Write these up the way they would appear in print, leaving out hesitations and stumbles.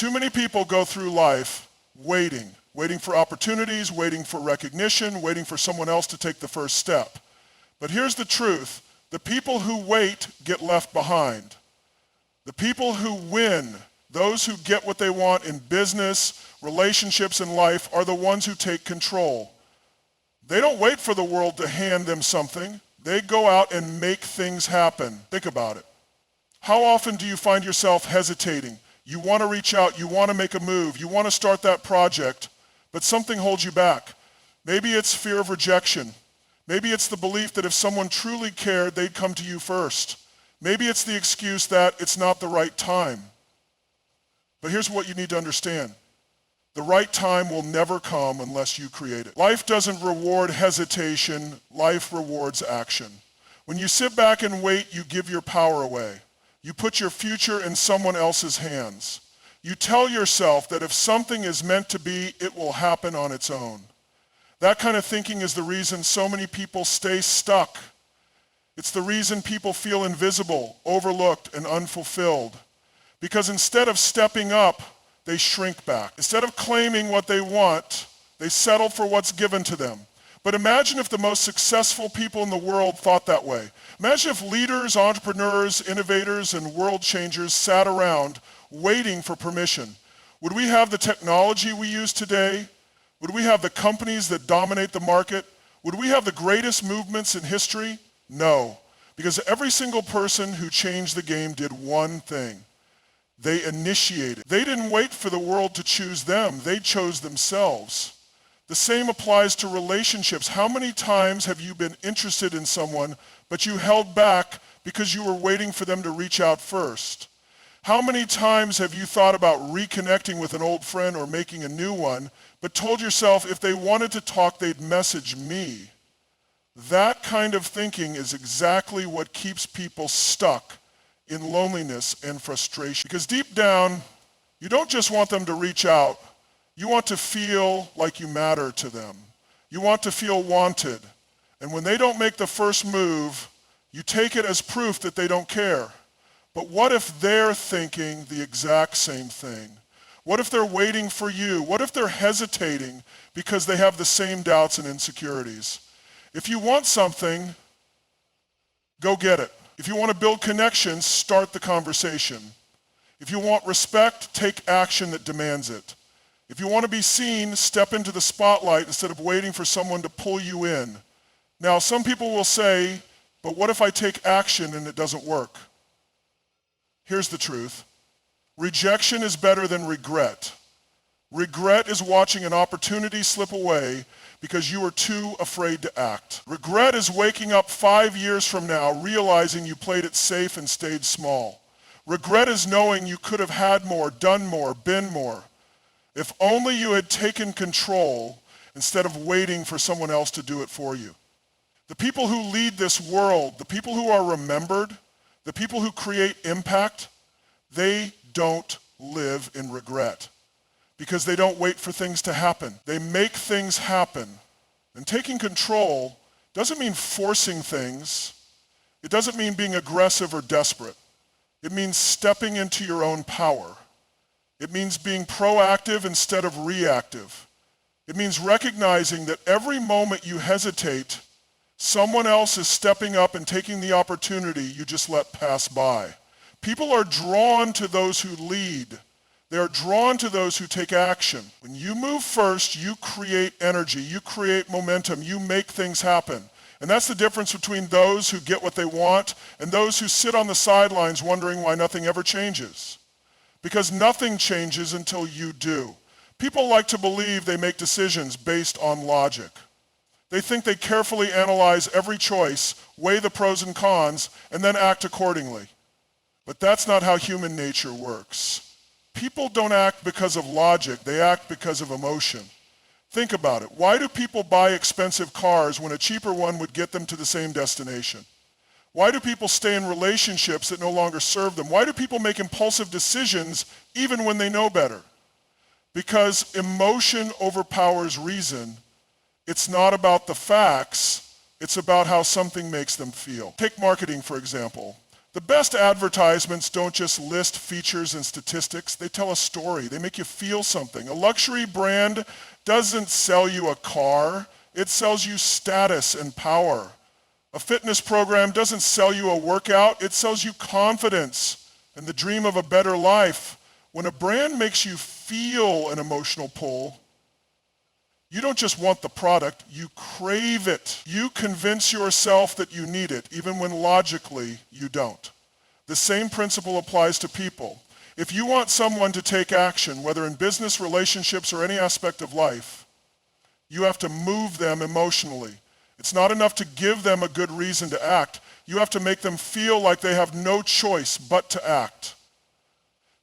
Too many people go through life waiting for opportunities, waiting for recognition, waiting for someone else to take the first step. But here's the truth. The people who wait get left behind. The people who win, those who get what they want in business, relationships, and life, are the ones who take control. They don't wait for the world to hand them something. They go out and make things happen. Think about it. How often do you find yourself hesitating? You want to reach out, you want to make a move, you want to start that project, but something holds you back. Maybe it's fear of rejection. Maybe it's the belief that if someone truly cared, they'd come to you first. Maybe it's the excuse that it's not the right time. But here's what you need to understand. The right time will never come unless you create it. Life doesn't reward hesitation, life rewards action. When you sit back and wait, you give your power away. You put your future in someone else's hands. You tell yourself that if something is meant to be, it will happen on its own. That kind of thinking is the reason so many people stay stuck. It's the reason people feel invisible, overlooked, and unfulfilled. Because instead of stepping up, they shrink back. Instead of claiming what they want, they settle for what's given to them. But imagine if the most successful people in the world thought that way. Imagine if leaders, entrepreneurs, innovators, and world changers sat around waiting for permission. Would we have the technology we use today? Would we have the companies that dominate the market? Would we have the greatest movements in history? No, because every single person who changed the game did one thing. They initiated. They didn't wait for the world to choose them. They chose themselves. The same applies to relationships. How many times have you been interested in someone, but you held back because you were waiting for them to reach out first? How many times have you thought about reconnecting with an old friend or making a new one, but told yourself if they wanted to talk, they'd message me? That kind of thinking is exactly what keeps people stuck in loneliness and frustration. Because deep down, you don't just want them to reach out. You want to feel like you matter to them. You want to feel wanted. And when they don't make the first move, you take it as proof that they don't care. But what if they're thinking the exact same thing? What if they're waiting for you? What if they're hesitating because they have the same doubts and insecurities? If you want something, go get it. If you want to build connections, start the conversation. If you want respect, take action that demands it. If you want to be seen, step into the spotlight instead of waiting for someone to pull you in. Now, some people will say, but what if I take action and it doesn't work? Here's the truth. Rejection is better than regret. Regret is watching an opportunity slip away because you were too afraid to act. Regret is waking up 5 years from now realizing you played it safe and stayed small. Regret is knowing you could have had more, done more, been more. If only you had taken control instead of waiting for someone else to do it for you. The people who lead this world, the people who are remembered, the people who create impact, they don't live in regret because they don't wait for things to happen. They make things happen. And taking control doesn't mean forcing things. It doesn't mean being aggressive or desperate. It means stepping into your own power. It means being proactive instead of reactive. It means recognizing that every moment you hesitate, someone else is stepping up and taking the opportunity you just let pass by. People are drawn to those who lead. They are drawn to those who take action. When you move first, you create energy, you create momentum, you make things happen. And that's the difference between those who get what they want and those who sit on the sidelines wondering why nothing ever changes. Because nothing changes until you do. People like to believe they make decisions based on logic. They think they carefully analyze every choice, weigh the pros and cons, and then act accordingly. But that's not how human nature works. People don't act because of logic, they act because of emotion. Think about it. Why do people buy expensive cars when a cheaper one would get them to the same destination? Why do people stay in relationships that no longer serve them? Why do people make impulsive decisions even when they know better? Because emotion overpowers reason. It's not about the facts, it's about how something makes them feel. Take marketing, for example. The best advertisements don't just list features and statistics, they tell a story, they make you feel something. A luxury brand doesn't sell you a car, it sells you status and power. A fitness program doesn't sell you a workout, it sells you confidence and the dream of a better life. When a brand makes you feel an emotional pull, you don't just want the product, you crave it. You convince yourself that you need it, even when logically you don't. The same principle applies to people. If you want someone to take action, whether in business, relationships, or any aspect of life, you have to move them emotionally. It's not enough to give them a good reason to act. You have to make them feel like they have no choice but to act.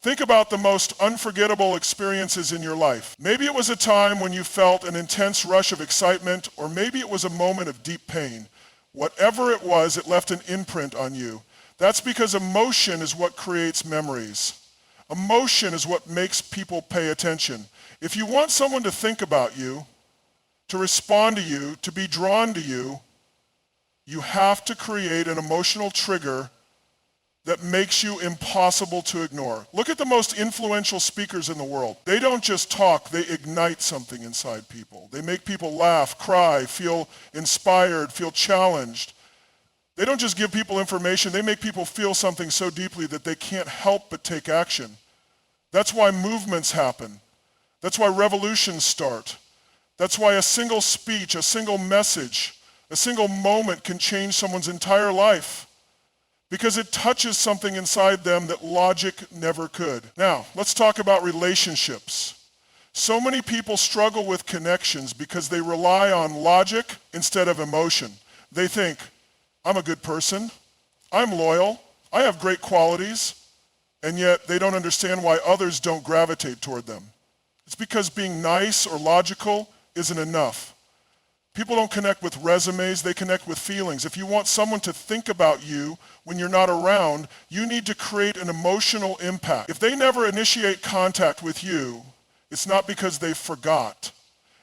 Think about the most unforgettable experiences in your life. Maybe it was a time when you felt an intense rush of excitement, or maybe it was a moment of deep pain. Whatever it was, it left an imprint on you. That's because emotion is what creates memories. Emotion is what makes people pay attention. If you want someone to think about you, to respond to you, to be drawn to you, you have to create an emotional trigger that makes you impossible to ignore. Look at the most influential speakers in the world. They don't just talk, they ignite something inside people. They make people laugh, cry, feel inspired, feel challenged. They don't just give people information, they make people feel something so deeply that they can't help but take action. That's why movements happen. That's why revolutions start. That's why a single speech, a single message, a single moment can change someone's entire life. Because it touches something inside them that logic never could. Now, let's talk about relationships. So many people struggle with connections because they rely on logic instead of emotion. They think, I'm a good person, I'm loyal, I have great qualities, and yet they don't understand why others don't gravitate toward them. It's because being nice or logical isn't enough. People don't connect with resumes, they connect with feelings. If you want someone to think about you when you're not around, you need to create an emotional impact. If they never initiate contact with you, it's not because they forgot.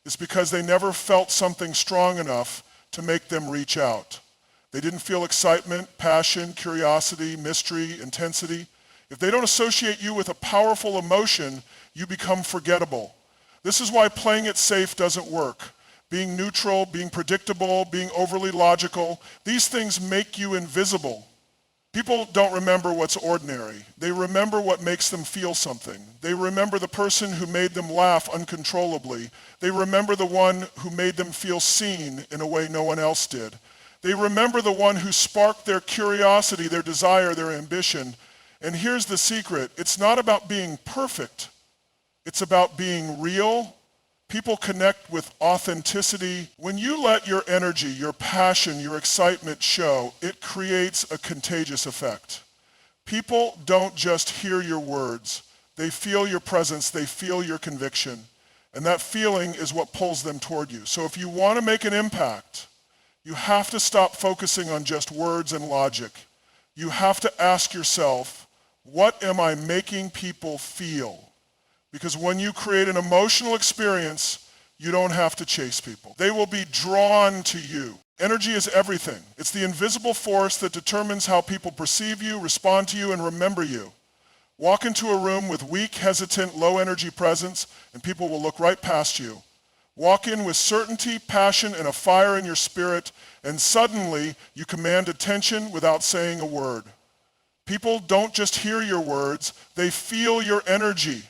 It's because they never felt something strong enough to make them reach out. They didn't feel excitement, passion, curiosity, mystery, intensity. If they don't associate you with a powerful emotion, you become forgettable. This is why playing it safe doesn't work. Being neutral, being predictable, being overly logical, these things make you invisible. People don't remember what's ordinary. They remember what makes them feel something. They remember the person who made them laugh uncontrollably. They remember the one who made them feel seen in a way no one else did. They remember the one who sparked their curiosity, their desire, their ambition. And here's the secret. It's not about being perfect. It's about being real. People connect with authenticity. When you let your energy, your passion, your excitement show, it creates a contagious effect. People don't just hear your words. They feel your presence. They feel your conviction. And that feeling is what pulls them toward you. So if you want to make an impact, you have to stop focusing on just words and logic. You have to ask yourself, what am I making people feel? Because when you create an emotional experience, you don't have to chase people. They will be drawn to you. Energy is everything. It's the invisible force that determines how people perceive you, respond to you, and remember you. Walk into a room with weak, hesitant, low-energy presence, and people will look right past you. Walk in with certainty, passion, and a fire in your spirit, and suddenly you command attention without saying a word. People don't just hear your words, they feel your energy.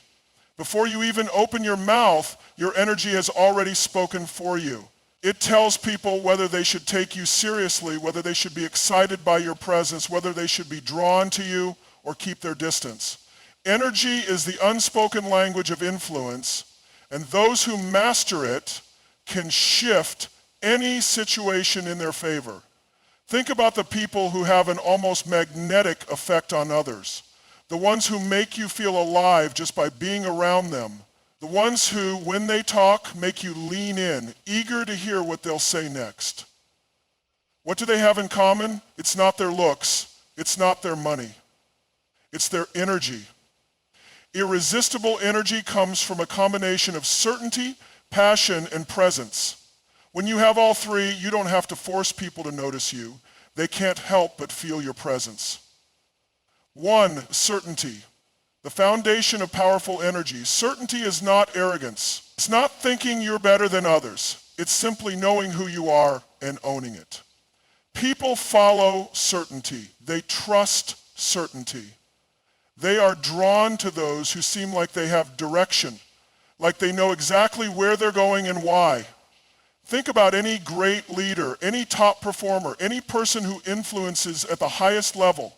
Before you even open your mouth, your energy has already spoken for you. It tells people whether they should take you seriously, whether they should be excited by your presence, whether they should be drawn to you or keep their distance. Energy is the unspoken language of influence, and those who master it can shift any situation in their favor. Think about the people who have an almost magnetic effect on others. The ones who make you feel alive just by being around them. The ones who, when they talk, make you lean in, eager to hear what they'll say next. What do they have in common? It's not their looks. It's not their money. It's their energy. Irresistible energy comes from a combination of certainty, passion, and presence. When you have all three, you don't have to force people to notice you. They can't help but feel your presence. One, certainty. The foundation of powerful energy. Certainty is not arrogance. It's not thinking you're better than others. It's simply knowing who you are and owning it. People follow certainty. They trust certainty. They are drawn to those who seem like they have direction, like they know exactly where they're going and why. Think about any great leader, any top performer, any person who influences at the highest level.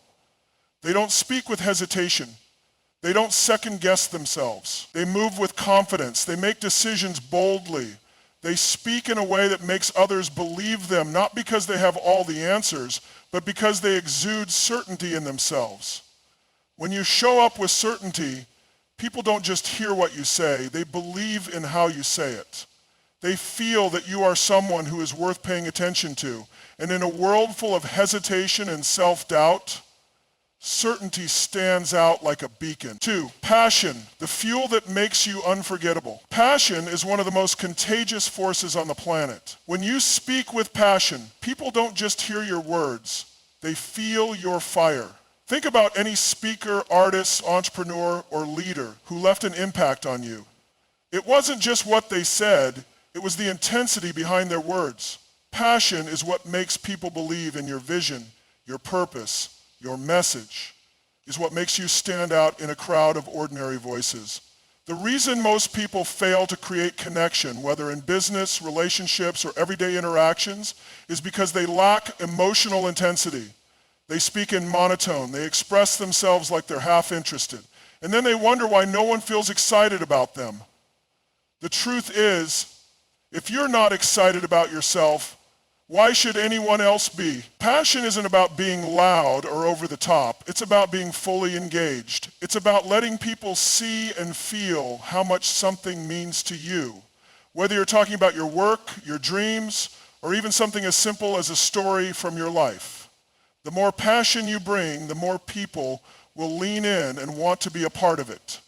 They don't speak with hesitation. They don't second guess themselves. They move with confidence. They make decisions boldly. They speak in a way that makes others believe them, not because they have all the answers, but because they exude certainty in themselves. When you show up with certainty, people don't just hear what you say, they believe in how you say it. They feel that you are someone who is worth paying attention to. And in a world full of hesitation and self-doubt, certainty stands out like a beacon. 2, passion, the fuel that makes you unforgettable. Passion is one of the most contagious forces on the planet. When you speak with passion, people don't just hear your words, they feel your fire. Think about any speaker, artist, entrepreneur, or leader who left an impact on you. It wasn't just what they said, it was the intensity behind their words. Passion is what makes people believe in your vision, your purpose, your message, is what makes you stand out in a crowd of ordinary voices. The reason most people fail to create connection, whether in business, relationships, or everyday interactions, is because they lack emotional intensity. They speak in monotone. They express themselves like they're half interested. And then they wonder why no one feels excited about them. The truth is, if you're not excited about yourself, why should anyone else be? Passion isn't about being loud or over the top. It's about being fully engaged. It's about letting people see and feel how much something means to you. Whether you're talking about your work, your dreams, or even something as simple as a story from your life. The more passion you bring, the more people will lean in and want to be a part of it.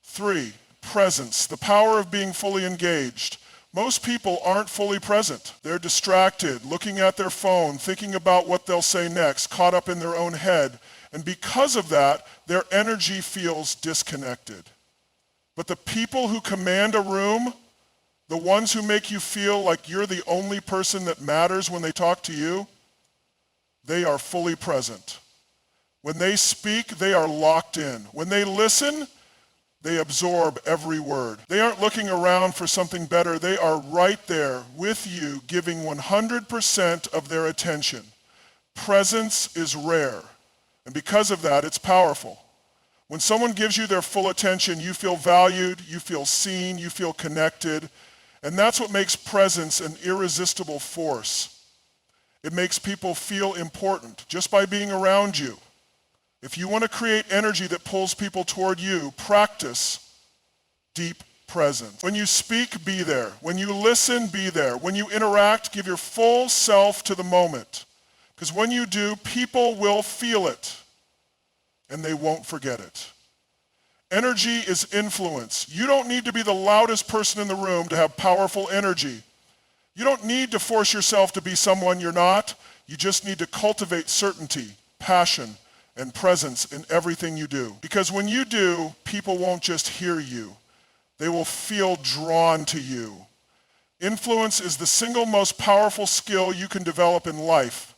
3, presence, the power of being fully engaged. Most people aren't fully present. They're distracted, looking at their phone, thinking about what they'll say next, caught up in their own head. And because of that, their energy feels disconnected. But the people who command a room, the ones who make you feel like you're the only person that matters when they talk to you, they are fully present. When they speak, they are locked in. When they listen, they absorb every word. They aren't looking around for something better. They are right there with you, giving 100% of their attention. Presence is rare, and because of that, it's powerful. When someone gives you their full attention, you feel valued, you feel seen, you feel connected, and that's what makes presence an irresistible force. It makes people feel important just by being around you. If you want to create energy that pulls people toward you, practice deep presence. When you speak, be there. When you listen, be there. When you interact, give your full self to the moment. Because when you do, people will feel it, and they won't forget it. Energy is influence. You don't need to be the loudest person in the room to have powerful energy. You don't need to force yourself to be someone you're not. You just need to cultivate certainty, passion, and presence in everything you do. Because when you do, people won't just hear you. They will feel drawn to you. Influence is the single most powerful skill you can develop in life.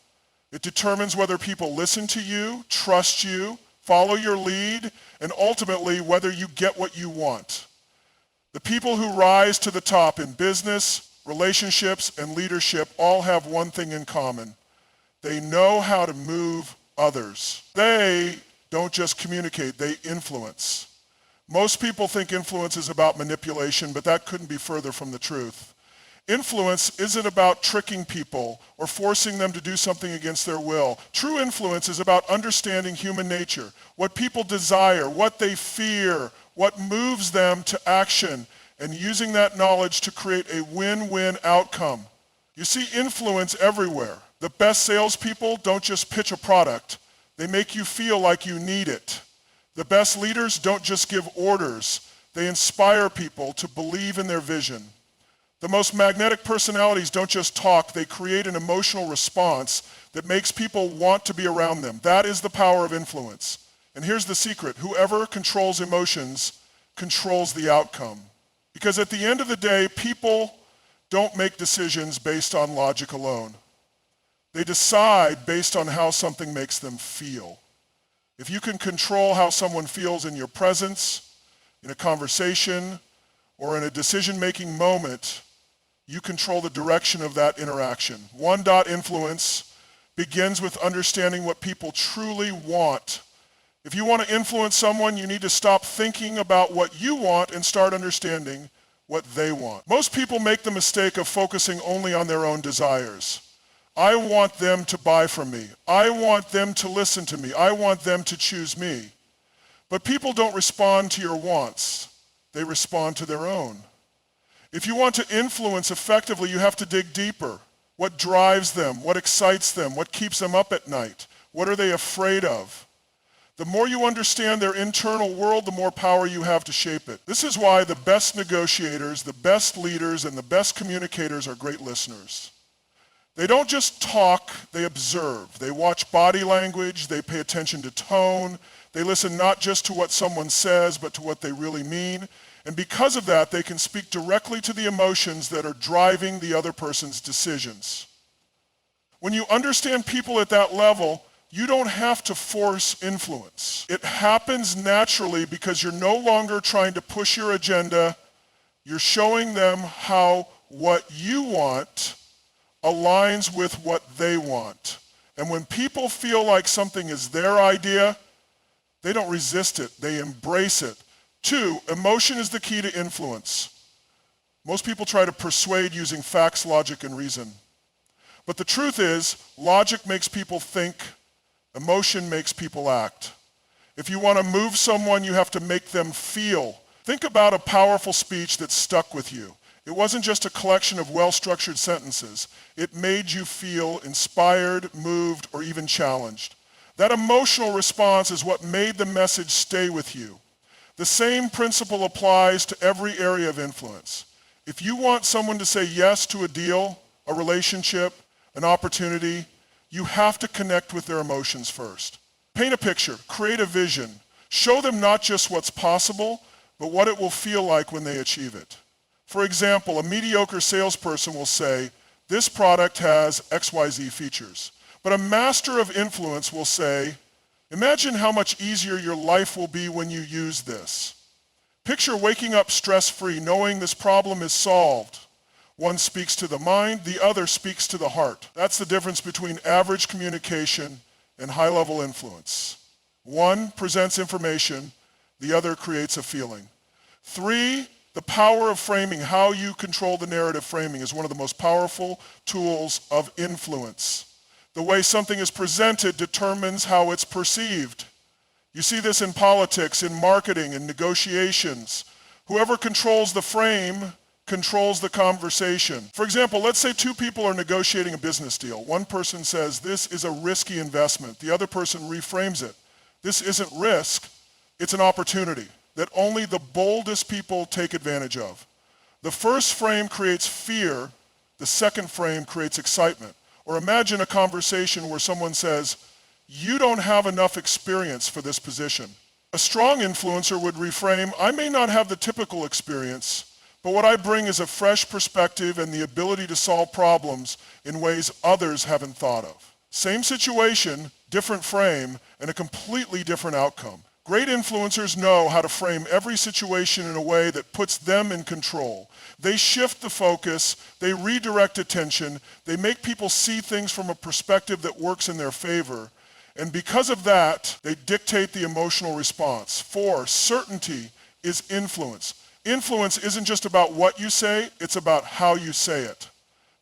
It determines whether people listen to you, trust you, follow your lead, and ultimately whether you get what you want. The people who rise to the top in business, relationships, and leadership all have one thing in common. They know how to move others. They don't just communicate, they influence. Most people think influence is about manipulation, but that couldn't be further from the truth. Influence isn't about tricking people or forcing them to do something against their will. True influence is about understanding human nature, what people desire, what they fear, what moves them to action, and using that knowledge to create a win-win outcome. You see influence everywhere. The best salespeople don't just pitch a product. They make you feel like you need it. The best leaders don't just give orders. They inspire people to believe in their vision. The most magnetic personalities don't just talk. They create an emotional response that makes people want to be around them. That is the power of influence. And here's the secret. Whoever controls emotions controls the outcome. Because at the end of the day, people don't make decisions based on logic alone. They decide based on how something makes them feel. If you can control how someone feels in your presence, in a conversation, or in a decision-making moment, you control the direction of that interaction. One dot influence begins with understanding what people truly want. If you want to influence someone, you need to stop thinking about what you want and start understanding what they want. Most people make the mistake of focusing only on their own desires. I want them to buy from me. I want them to listen to me. I want them to choose me. But people don't respond to your wants. They respond to their own. If you want to influence effectively, you have to dig deeper. What drives them? What excites them? What keeps them up at night? What are they afraid of? The more you understand their internal world, the more power you have to shape it. This is why the best negotiators, the best leaders, and the best communicators are great listeners. They don't just talk, they observe. They watch body language, they pay attention to tone, they listen not just to what someone says, but to what they really mean. And because of that, they can speak directly to the emotions that are driving the other person's decisions. When you understand people at that level, you don't have to force influence. It happens naturally because you're no longer trying to push your agenda. You're showing them how what you want aligns with what they want. And when people feel like something is their idea, they don't resist it, they embrace it. 2, emotion is the key to influence. Most people try to persuade using facts, logic, and reason. But the truth is, logic makes people think, emotion makes people act. If you want to move someone, you have to make them feel. Think about a powerful speech that stuck with you. It wasn't just a collection of well-structured sentences. It made you feel inspired, moved, or even challenged. That emotional response is what made the message stay with you. The same principle applies to every area of influence. If you want someone to say yes to a deal, a relationship, an opportunity, you have to connect with their emotions first. Paint a picture, create a vision. Show them not just what's possible, but what it will feel like when they achieve it. For example, a mediocre salesperson will say, this product has XYZ features. But a master of influence will say, imagine how much easier your life will be when you use this. Picture waking up stress-free, knowing this problem is solved. One speaks to the mind, the other speaks to the heart. That's the difference between average communication and high-level influence. One presents information, the other creates a feeling. 3, the power of framing, how you control the narrative framing, is one of the most powerful tools of influence. The way something is presented determines how it's perceived. You see this in politics, in marketing, in negotiations. Whoever controls the frame controls the conversation. For example, let's say 2 people are negotiating a business deal. One person says, this is a risky investment. The other person reframes it. This isn't risk, it's an opportunity that only the boldest people take advantage of. The first frame creates fear, the second frame creates excitement. Or imagine a conversation where someone says, you don't have enough experience for this position. A strong influencer would reframe, I may not have the typical experience, but what I bring is a fresh perspective and the ability to solve problems in ways others haven't thought of. Same situation, different frame, and a completely different outcome. Great influencers know how to frame every situation in a way that puts them in control. They shift the focus, they redirect attention, they make people see things from a perspective that works in their favor, and because of that, they dictate the emotional response. 4, certainty is influence. Influence isn't just about what you say, it's about how you say it.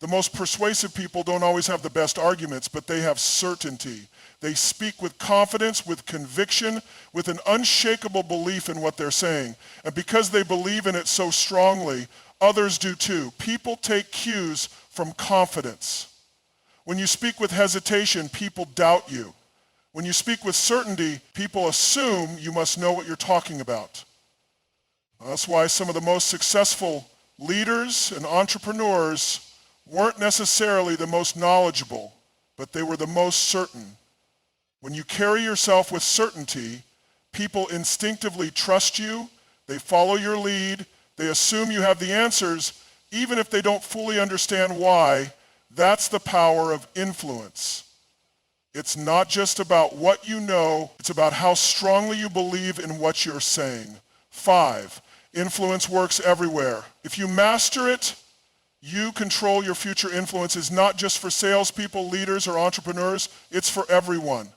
The most persuasive people don't always have the best arguments, but they have certainty. They speak with confidence, with conviction, with an unshakable belief in what they're saying. And because they believe in it so strongly, others do too. People take cues from confidence. When you speak with hesitation, people doubt you. When you speak with certainty, people assume you must know what you're talking about. That's why some of the most successful leaders and entrepreneurs weren't necessarily the most knowledgeable, but they were the most certain. When you carry yourself with certainty, People instinctively trust you, they follow your lead, they assume you have the answers, even if they don't fully understand why. That's the power of influence. It's not just about what you know, it's about how strongly you believe in what you're saying. 5, influence works everywhere. If you master it, you control your future influence. Is not just for salespeople, leaders, or entrepreneurs, it's for everyone.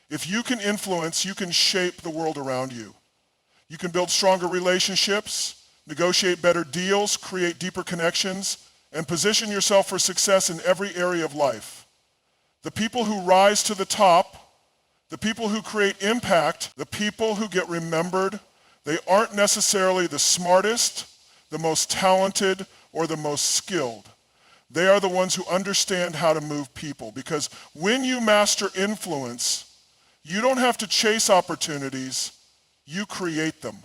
If you can influence, you can shape the world around you. You can build stronger relationships, negotiate better deals, create deeper connections, and position yourself for success in every area of life. The people who rise to the top, the people who create impact, the people who get remembered, they aren't necessarily the smartest, the most talented, or the most skilled. They are the ones who understand how to move people, because when you master influence, you don't have to chase opportunities, you create them.